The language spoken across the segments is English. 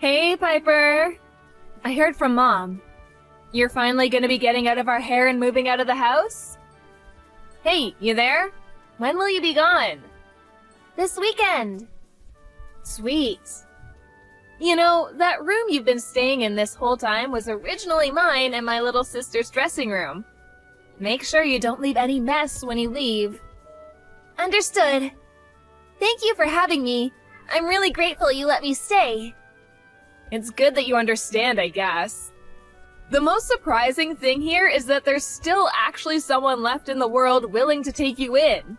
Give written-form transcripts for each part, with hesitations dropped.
Hey, Piper. I heard from Mom. You're finally gonna be getting out of our hair and moving out of the house? Hey, you there? When will you be gone? This weekend. Sweet. You know, that room you've been staying in this whole time was originally mine and my little sister's dressing room. Make sure you don't leave any mess when you leave. Understood. Thank you for having me. I'm really grateful you let me stay. It's good that you understand, I guess. The most surprising thing here is that there's still actually someone left in the world willing to take you in.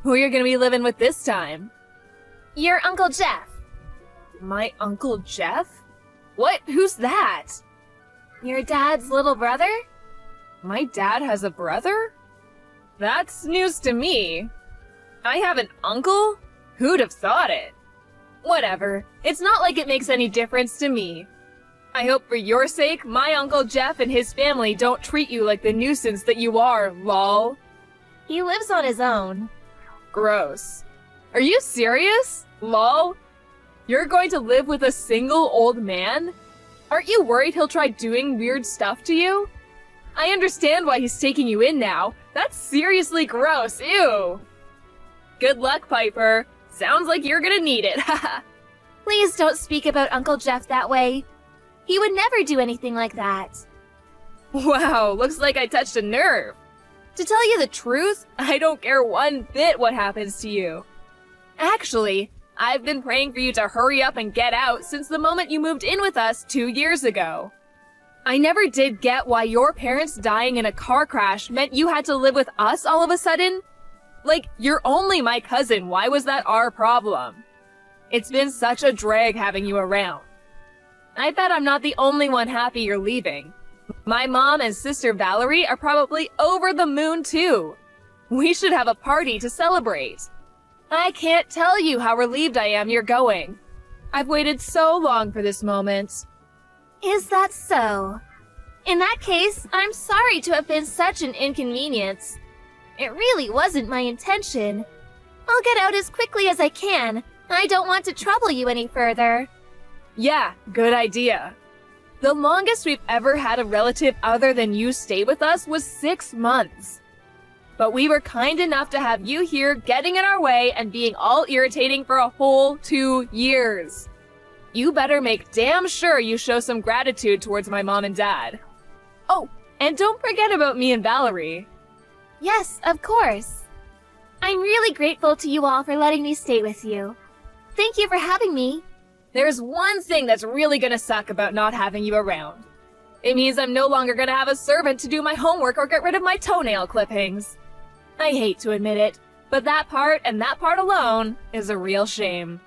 Who you're gonna be living with this time? Your Uncle Jeff. My Uncle Jeff? What? Who's that? Your dad's little brother? My dad has a brother? That's news to me. I have an uncle? Who'd have thought it? Whatever. It's not like it makes any difference to me. I hope for your sake, my Uncle Jeff and his family don't treat you like the nuisance that you are, lol. He lives on his own. Gross. Are you serious? Lol. You're going to live with a single old man? Aren't you worried he'll try doing weird stuff to you? I understand why he's taking you in now. That's seriously gross, ew. Good luck, Piper. Sounds like you're gonna need it, haha. Please don't speak about Uncle Jeff that way. He would never do anything like that. Wow, looks like I touched a nerve. To tell you the truth, I don't care one bit what happens to you. Actually, I've been praying for you to hurry up and get out since the moment you moved in with us 2 years ago. I never did get why your parents dying in a car crash meant you had to live with us all of a sudden. Like, you're only my cousin, why was that our problem? It's been such a drag having you around. I bet I'm not the only one happy you're leaving. My mom and sister Valerie are probably over the moon too. We should have a party to celebrate. I can't tell you how relieved I am you're going. I've waited so long for this moment. Is that so? In that case, I'm sorry to have been such an inconvenience. It really wasn't my intention. I'll get out as quickly as I can. I don't want to trouble you any further. Yeah, good idea. The longest we've ever had a relative other than you stay with us was 6 months. But we were kind enough to have you here getting in our way and being all irritating for a whole 2 years. You better make damn sure you show some gratitude towards my mom and dad. Oh, and don't forget about me and Valerie. Yes, of course. I'm really grateful to you all for letting me stay with you. Thank you for having me. There's one thing that's really gonna suck about not having you around. It means I'm no longer gonna have a servant to do my homework or get rid of my toenail clippings. I hate to admit it, but that part and that part alone is a real shame.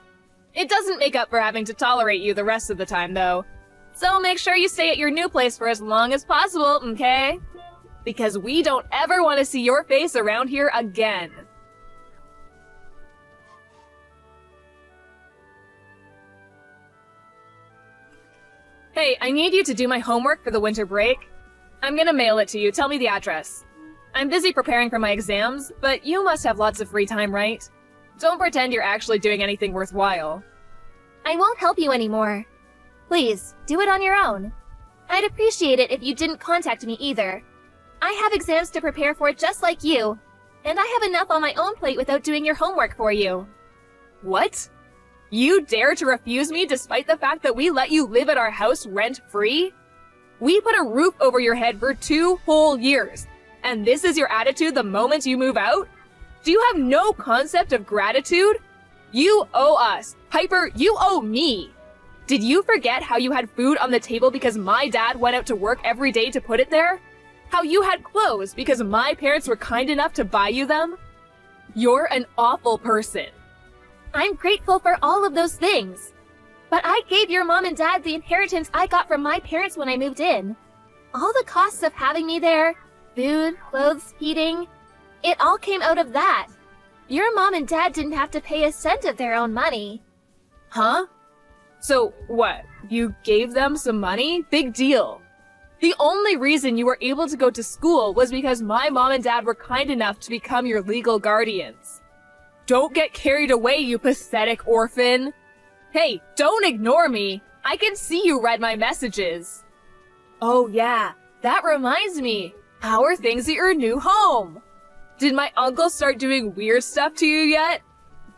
It doesn't make up for having to tolerate you the rest of the time, though. So make sure you stay at your new place for as long as possible, okay? Because we don't ever want to see your face around here again. Hey, I need you to do my homework for the winter break. I'm gonna mail it to you. Tell me the address. I'm busy preparing for my exams, but you must have lots of free time, right? Don't pretend you're actually doing anything worthwhile. I won't help you anymore. Please, do it on your own. I'd appreciate it if you didn't contact me either. I have exams to prepare for just like you, and I have enough on my own plate without doing your homework for you. What? You dare to refuse me despite the fact that we let you live at our house rent-free? We put a roof over your head for 2 whole years, and this is your attitude the moment you move out? Do you have no concept of gratitude? You owe us. Piper, you owe me. Did you forget how you had food on the table because my dad went out to work every day to put it there? How you had clothes because my parents were kind enough to buy you them? You're an awful person. I'm grateful for all of those things. But I gave your mom and dad the inheritance I got from my parents when I moved in. All the costs of having me there, food, clothes, heating, it all came out of that. Your mom and dad didn't have to pay a cent of their own money. Huh? So what? You gave them some money? Big deal. The only reason you were able to go to school was because my mom and dad were kind enough to become your legal guardians. Don't get carried away, you pathetic orphan. Hey, don't ignore me. I can see you read my messages. Oh yeah, that reminds me. How are things at your new home? Did my uncle start doing weird stuff to you yet?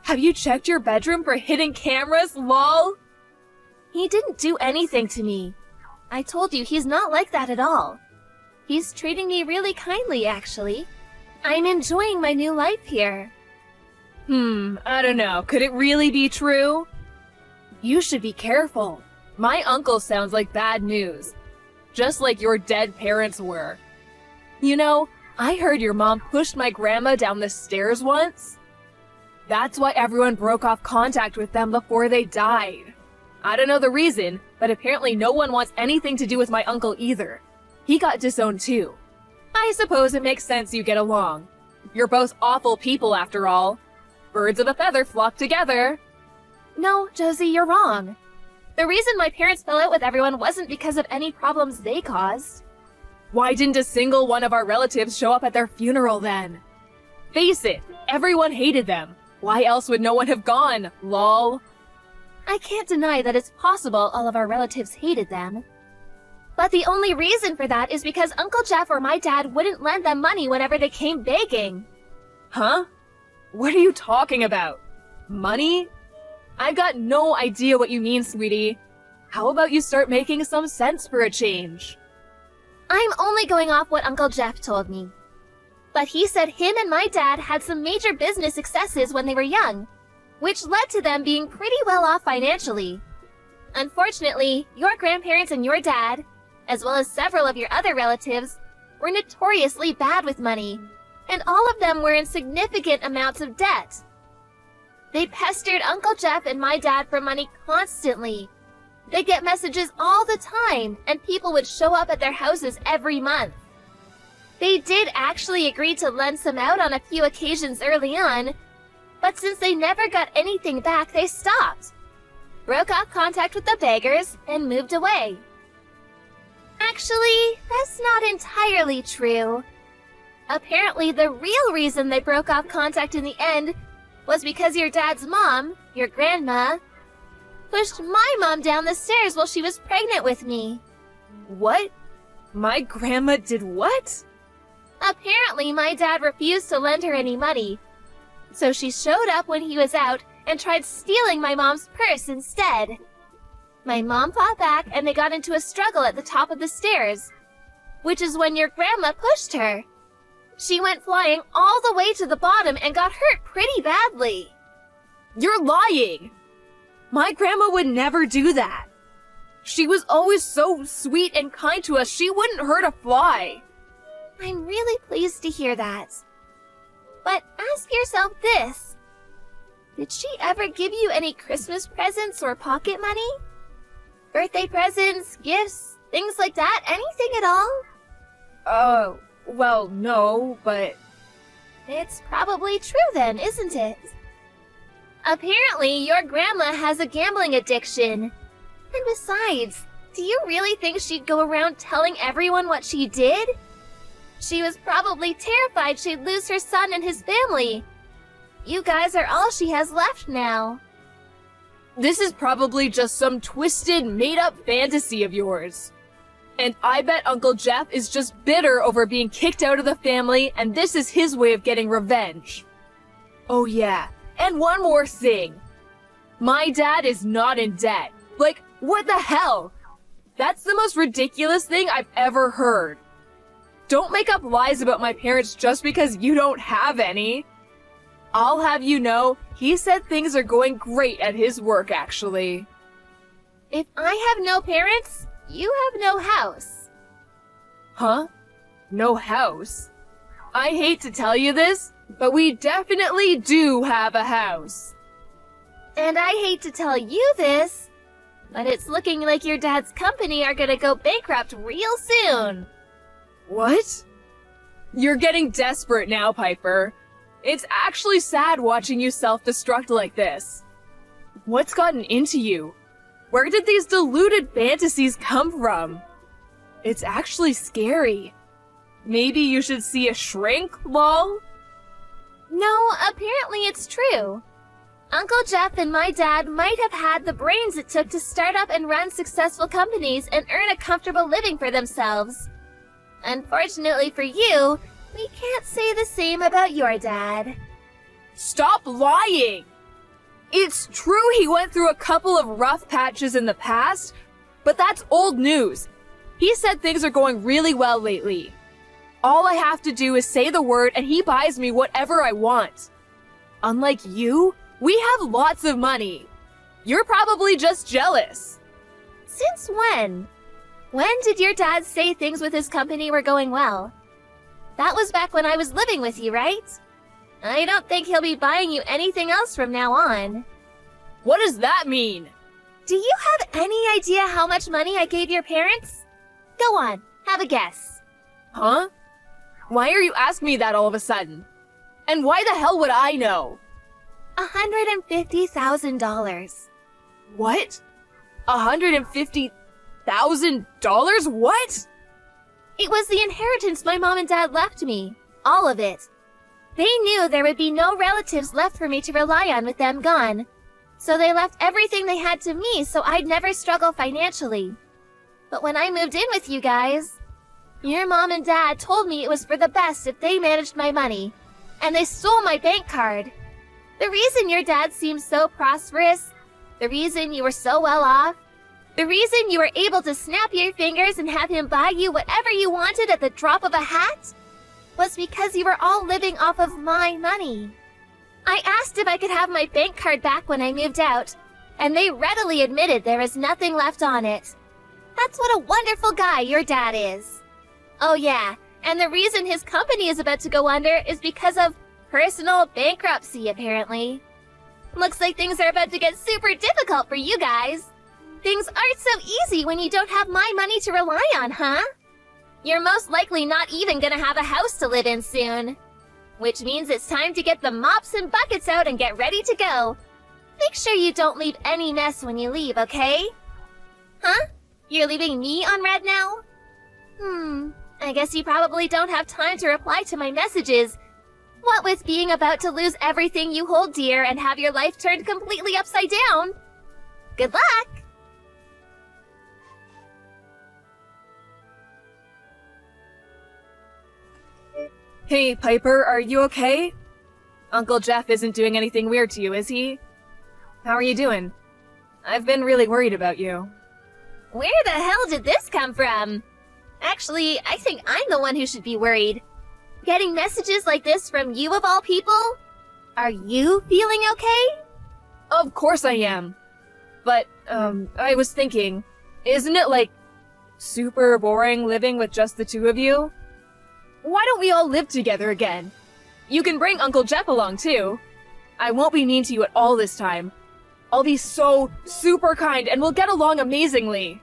Have you checked your bedroom for hidden cameras, lol? He didn't do anything to me. I told you he's not like that at all. He's treating me really kindly, actually. I'm enjoying my new life here. I don't know. Could it really be true? You should be careful. My uncle sounds like bad news. Just like your dead parents were. You know, I heard your mom pushed my grandma down the stairs once. That's why everyone broke off contact with them before they died. I don't know the reason, but apparently no one wants anything to do with my uncle either. He got disowned too. I suppose it makes sense you get along. You're both awful people after all. Birds of a feather flock together. No, Josie, you're wrong. The reason my parents fell out with everyone wasn't because of any problems they caused. Why didn't a single one of our relatives show up at their funeral then? Face it, everyone hated them. Why else would no one have gone, lol? I can't deny that it's possible all of our relatives hated them. But the only reason for that is because Uncle Jeff or my dad wouldn't lend them money whenever they came begging. Huh? What are you talking about? Money? I've got no idea what you mean, sweetie. How about you start making some sense for a change? I'm only going off what Uncle Jeff told me. But he said him and my dad had some major business successes when they were young, which led to them being pretty well off financially. Unfortunately, your grandparents and your dad, as well as several of your other relatives, were notoriously bad with money, and all of them were in significant amounts of debt. They pestered Uncle Jeff and my dad for money constantly. They get messages all the time, and people would show up at their houses every month. They did actually agree to lend some out on a few occasions early on, but since they never got anything back, they stopped, broke off contact with the beggars, and moved away. Actually, that's not entirely true. Apparently, the real reason they broke off contact in the end was because your dad's mom, your grandma, pushed my mom down the stairs while she was pregnant with me. What? My grandma did what? Apparently, my dad refused to lend her any money, so she showed up when he was out and tried stealing my mom's purse instead. My mom fought back and they got into a struggle at the top of the stairs, which is when your grandma pushed her. She went flying all the way to the bottom and got hurt pretty badly. You're lying! My grandma would never do that. She was always so sweet and kind to us, she wouldn't hurt a fly. I'm really pleased to hear that. But ask yourself this. Did she ever give you any Christmas presents or pocket money? Birthday presents, gifts, things like that? Anything at all? Oh, well, no, but... It's probably true then, isn't it? Apparently, your grandma has a gambling addiction. And besides, do you really think she'd go around telling everyone what she did? She was probably terrified she'd lose her son and his family. You guys are all she has left now. This is probably just some twisted, made-up fantasy of yours. And I bet Uncle Jeff is just bitter over being kicked out of the family, and this is his way of getting revenge. Oh yeah, and one more thing. My dad is not in debt. Like, what the hell? That's the most ridiculous thing I've ever heard. Don't make up lies about my parents just because you don't have any. I'll have you know, he said things are going great at his work, actually. If I have no parents, you have no house. Huh? No house? I hate to tell you this, but we definitely do have a house. And I hate to tell you this, but it's looking like your dad's company are gonna go bankrupt real soon. What? You're getting desperate now, Piper. It's actually sad watching you self-destruct like this. What's gotten into you? Where did these deluded fantasies come from? It's actually scary. Maybe you should see a shrink, lol? No, apparently it's true. Uncle Jeff and my dad might have had the brains it took to start up and run successful companies and earn a comfortable living for themselves. Unfortunately for you, we can't say the same about your dad. Stop lying! It's true he went through a couple of rough patches in the past, but that's old news. He said things are going really well lately. All I have to do is say the word and he buys me whatever I want. Unlike you, we have lots of money. You're probably just jealous. Since when? When did your dad say things with his company were going well? That was back when I was living with you, right? I don't think he'll be buying you anything else from now on. What does that mean? Do you have any idea how much money I gave your parents? Go on, have a guess. Huh? Why are you asking me that all of a sudden? And why the hell would I know? $150,000. What? $150,000? What? It was the inheritance my mom and dad left me. All of it. They knew there would be no relatives left for me to rely on with them gone. So they left everything they had to me so I'd never struggle financially. But when I moved in with you guys, your mom and dad told me it was for the best if they managed my money. And they stole my bank card. The reason your dad seemed so prosperous, the reason you were so well off, the reason you were able to snap your fingers and have him buy you whatever you wanted at the drop of a hat, was because you were all living off of my money. I asked if I could have my bank card back when I moved out, and they readily admitted there was nothing left on it. That's what a wonderful guy your dad is. Oh yeah, and the reason his company is about to go under is because of personal bankruptcy, apparently. Looks like things are about to get super difficult for you guys. Things aren't so easy when you don't have my money to rely on, huh? You're most likely not even gonna have a house to live in soon. Which means it's time to get the mops and buckets out and get ready to go. Make sure you don't leave any mess when you leave, okay? Huh? You're leaving me on red now? I guess you probably don't have time to reply to my messages. What with being about to lose everything you hold dear and have your life turned completely upside down. Good luck! Hey, Piper, are you okay? Uncle Jeff isn't doing anything weird to you, is he? How are you doing? I've been really worried about you. Where the hell did this come from? Actually, I think I'm the one who should be worried. Getting messages like this from you of all people? Are you feeling okay? Of course I am. But, I was thinking, isn't it, like, super boring living with just the two of you? Why don't we all live together again? You can bring Uncle Jeff along, too. I won't be mean to you at all this time. I'll be so super kind and we'll get along amazingly.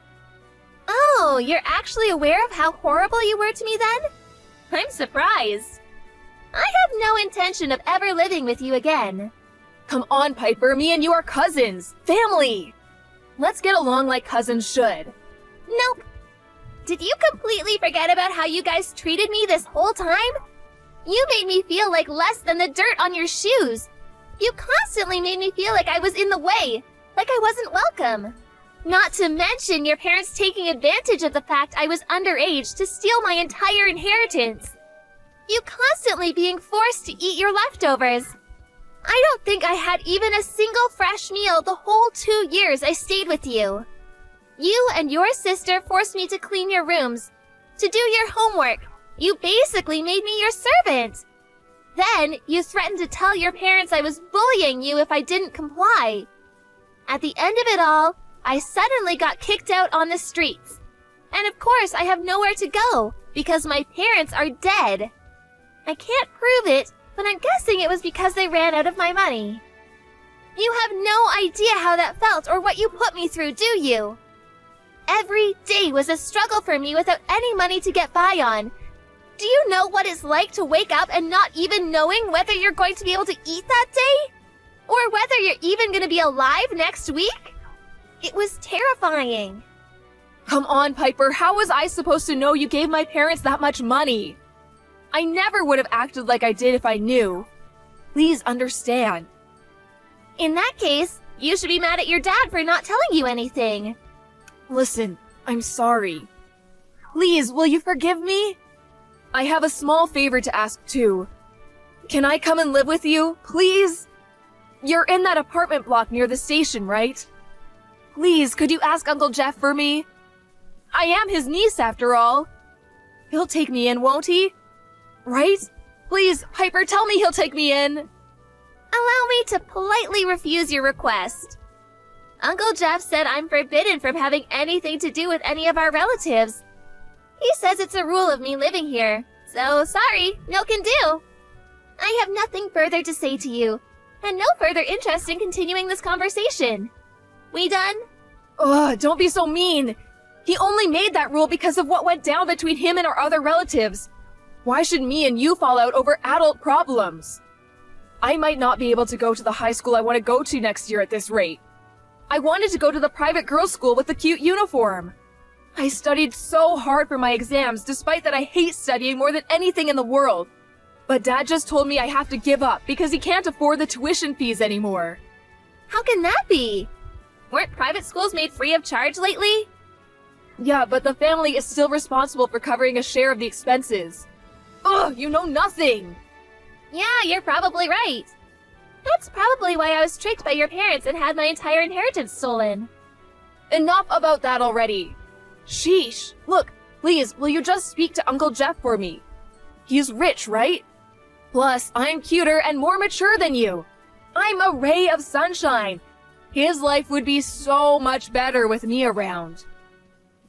Oh, you're actually aware of how horrible you were to me then? I'm surprised. I have no intention of ever living with you again. Come on, Piper, me and you are cousins. Family! Let's get along like cousins should. Nope. Did you completely forget about how you guys treated me this whole time? You made me feel like less than the dirt on your shoes. You constantly made me feel like I was in the way, like I wasn't welcome. Not to mention your parents taking advantage of the fact I was underage to steal my entire inheritance. You constantly being forced to eat your leftovers. I don't think I had even a single fresh meal the whole 2 years I stayed with you. You and your sister forced me to clean your rooms, to do your homework. You basically made me your servant. Then you threatened to tell your parents I was bullying you if I didn't comply. At the end of it all, I suddenly got kicked out on the streets. And of course I have nowhere to go because my parents are dead. I can't prove it, but I'm guessing it was because they ran out of my money. You have no idea how that felt or what you put me through, do you? Every day was a struggle for me without any money to get by on. Do you know what it's like to wake up and not even knowing whether you're going to be able to eat that day? Or whether you're even going to be alive next week? It was terrifying. Come on, Piper, how was I supposed to know you gave my parents that much money? I never would have acted like I did if I knew. Please understand. In that case, you should be mad at your dad for not telling you anything. Listen, I'm sorry. Please, will you forgive me? I have a small favor to ask too. Can I come and live with you, please? You're in that apartment block near the station, right? Please, could you ask Uncle Jeff for me? I am his niece after all. He'll take me in, won't he? Right? Please, Piper, tell me he'll take me in. Allow me to politely refuse your request. Uncle Jeff said I'm forbidden from having anything to do with any of our relatives. He says it's a rule of me living here, so sorry, no can do. I have nothing further to say to you, and no further interest in continuing this conversation. We done? Ugh, don't be so mean. He only made that rule because of what went down between him and our other relatives. Why should me and you fall out over adult problems? I might not be able to go to the high school I want to go to next year at this rate. I wanted to go to the private girls' school with the cute uniform. I studied so hard for my exams, despite that I hate studying more than anything in the world. But Dad just told me I have to give up because he can't afford the tuition fees anymore. How can that be? Weren't private schools made free of charge lately? Yeah, but the family is still responsible for covering a share of the expenses. Ugh, you know nothing! Yeah, you're probably right. That's probably why I was tricked by your parents and had my entire inheritance stolen. Enough about that already. Sheesh. Look, please, will you just speak to Uncle Jeff for me? He's rich, right? Plus, I'm cuter and more mature than you. I'm a ray of sunshine. His life would be so much better with me around.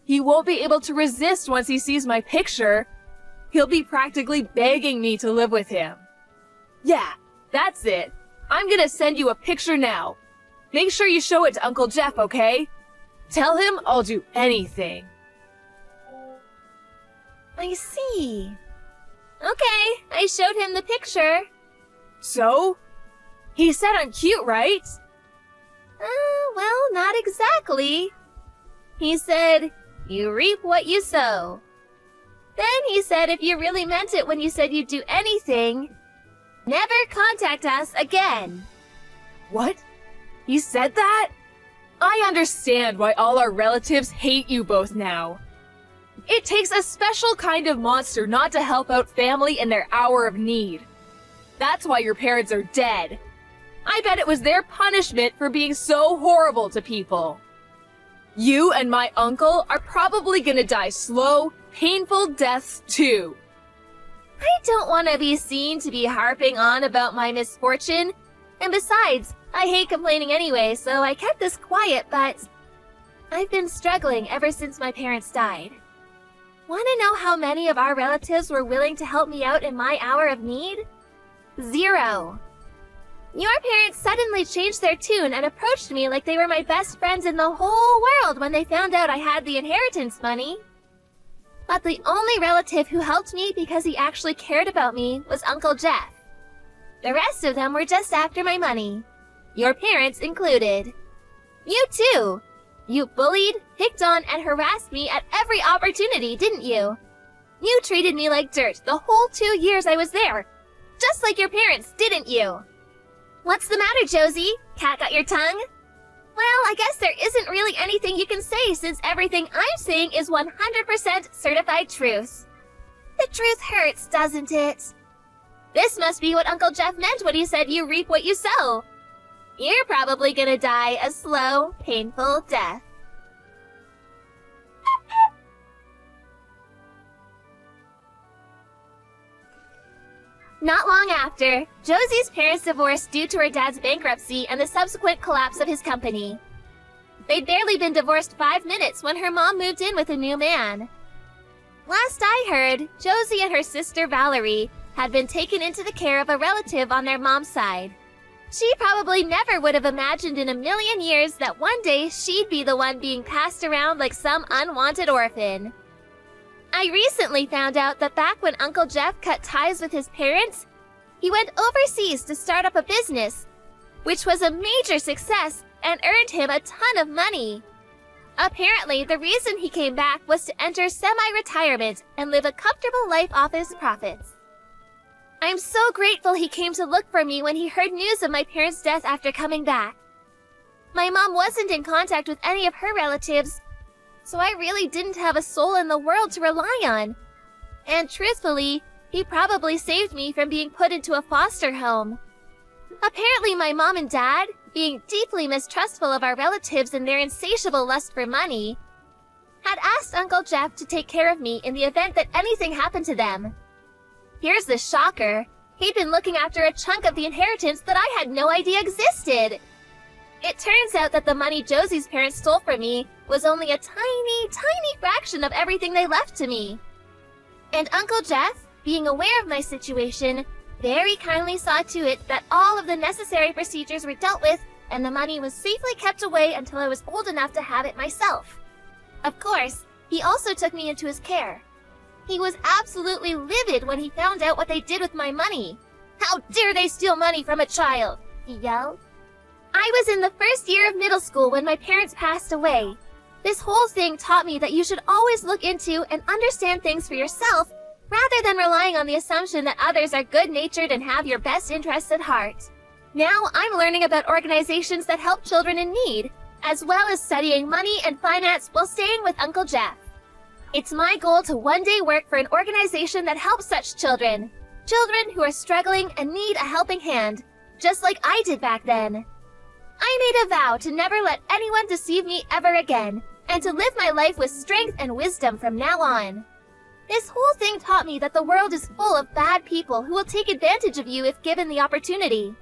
He won't be able to resist once he sees my picture. He'll be practically begging me to live with him. Yeah, that's it. I'm gonna send you a picture now. Make sure you show it to Uncle Jeff, okay? Tell him I'll do anything. I see. Okay, I showed him the picture. So? He said I'm cute, right? Well, not exactly. He said, you reap what you sow. Then he said if you really meant it when you said you'd do anything, never contact us again. What? He said that? I understand why all our relatives hate you both now. It takes a special kind of monster not to help out family in their hour of need. That's why your parents are dead. I bet it was their punishment for being so horrible to people. You and my uncle are probably gonna die slow, painful deaths too. I don't want to be seen to be harping on about my misfortune. And besides, I hate complaining anyway, so I kept this quiet, but I've been struggling ever since my parents died. Want to know how many of our relatives were willing to help me out in my hour of need? 0. Your parents suddenly changed their tune and approached me like they were my best friends in the whole world when they found out I had the inheritance money. But the only relative who helped me because he actually cared about me was Uncle Jeff. The rest of them were just after my money. Your parents included. You too. You bullied, picked on, and harassed me at every opportunity, didn't you? You treated me like dirt the whole 2 years I was there. Just like your parents, didn't you? What's the matter, Josie? Cat got your tongue? Well, I guess there isn't really anything you can say since everything I'm saying is 100% certified truth. The truth hurts, doesn't it? This must be what Uncle Jeff meant when he said you reap what you sow. You're probably gonna die a slow, painful death. Not long after, Josie's parents divorced due to her dad's bankruptcy and the subsequent collapse of his company. They'd barely been divorced 5 minutes when her mom moved in with a new man. Last I heard, Josie and her sister Valerie had been taken into the care of a relative on their mom's side. She probably never would have imagined in a million years that one day she'd be the one being passed around like some unwanted orphan. I recently found out that back when Uncle Jeff cut ties with his parents, he went overseas to start up a business, which was a major success and earned him a ton of money. Apparently, the reason he came back was to enter semi-retirement and live a comfortable life off his profits. I'm so grateful he came to look for me when he heard news of my parents' death after coming back. My mom wasn't in contact with any of her relatives, so I really didn't have a soul in the world to rely on. And truthfully, he probably saved me from being put into a foster home. Apparently my mom and dad, being deeply mistrustful of our relatives and their insatiable lust for money, had asked Uncle Jeff to take care of me in the event that anything happened to them. Here's the shocker. He'd been looking after a chunk of the inheritance that I had no idea existed. It turns out that the money Josie's parents stole from me was only a tiny, tiny fraction of everything they left to me. And Uncle Jeff, being aware of my situation, very kindly saw to it that all of the necessary procedures were dealt with and the money was safely kept away until I was old enough to have it myself. Of course, he also took me into his care. He was absolutely livid when he found out what they did with my money. "How dare they steal money from a child?" he yelled. I was in the first year of middle school when my parents passed away. This whole thing taught me that you should always look into and understand things for yourself rather than relying on the assumption that others are good-natured and have your best interests at heart. Now I'm learning about organizations that help children in need, as well as studying money and finance while staying with Uncle Jeff. It's my goal to one day work for an organization that helps such children. Children who are struggling and need a helping hand, just like I did back then. I made a vow to never let anyone deceive me ever again, and to live my life with strength and wisdom from now on. This whole thing taught me that the world is full of bad people who will take advantage of you if given the opportunity.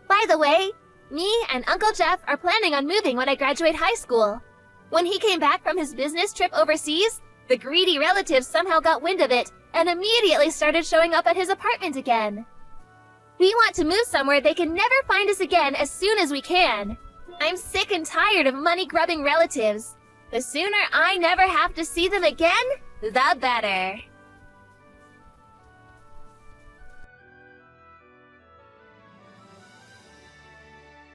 By the way, me and Uncle Jeff are planning on moving when I graduate high school. When he came back from his business trip overseas, the greedy relatives somehow got wind of it and immediately started showing up at his apartment again. We want to move somewhere they can never find us again as soon as we can. I'm sick and tired of money-grubbing relatives. The sooner I never have to see them again, the better.